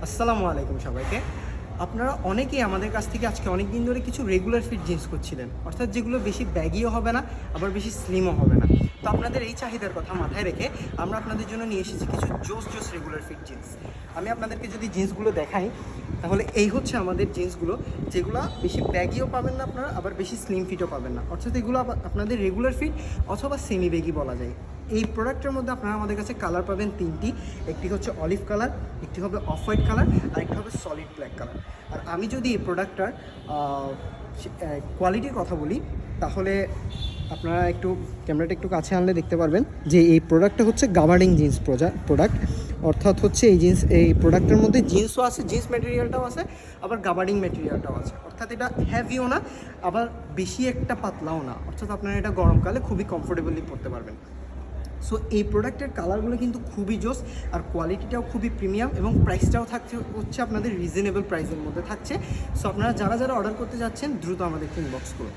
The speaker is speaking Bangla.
আসসালামু আলাইকুম সবাইকে। আপনারা অনেকেই আমাদের কাছ থেকে আজকে অনেক দিন ধরে কিছু রেগুলার ফিট জিন্স করছিলেন, অর্থাৎ যেগুলো বেশি ব্যাগিও হবে না, আবার বেশি স্লিমও হবে না। তো আপনাদের এই চাহিদার কথা মাথায় রেখে আমরা আপনাদের জন্য নিয়ে এসেছি কিছু জোস জোস রেগুলার ফিট জিন্স। আমি আপনাদেরকে যদি জিন্সগুলো দেখাই, তাহলে এই হচ্ছে আমাদের জিন্সগুলো, যেগুলো বেশি ব্যাগিও পাবেন না আপনারা, আবার বেশি স্লিম ফিটও পাবেন না, অর্থাৎ এগুলো আপনাদের রেগুলার ফিট অথবা সেমি ব্যাগি বলা যায়। এই প্রোডাক্টের মধ্যে আপনারা আমাদের কাছে কালার পাবেন তিনটি। একটি হচ্ছে অলিভ কালার, একটি হবে অফ হোয়াইট কালার, আর একটি হবে সলিড ব্ল্যাক কালার। আর আমি যদি এই প্রোডাক্টটার কোয়ালিটির কথা বলি, তাহলে আপনারা একটু ক্যামেরাটা একটু কাছে আনলে দেখতে পারবেন যে এই প্রোডাক্টটা হচ্ছে গাবার্ডিং জিন্স প্রোডাক্ট। অর্থাৎ হচ্ছে এই প্রোডাক্টের মধ্যে জিন্সও আছে, জিন্স ম্যাটেরিয়ালটাও আছে, আবার গাবার্ডিং ম্যাটেরিয়ালটাও আছে। অর্থাৎ এটা হ্যাভিও না, আবার বেশি একটা পাতলাও না, অর্থাৎ আপনারা এটা গরমকালে খুবই কমফোর্টেবলি পরতে পারবেন। সো এই প্রোডাক্টের কালারগুলো কিন্তু খুবই জোস, আর কোয়ালিটিটাও খুবই প্রিমিয়াম, এবং প্রাইসটাও থাকছে হচ্ছে আপনাদের রিজনেবল প্রাইসের মধ্যে থাকছে। সো আপনারা যারা যারা অর্ডার করতে যাচ্ছেন দ্রুত আমাদেরকে ইনবক্স করুন।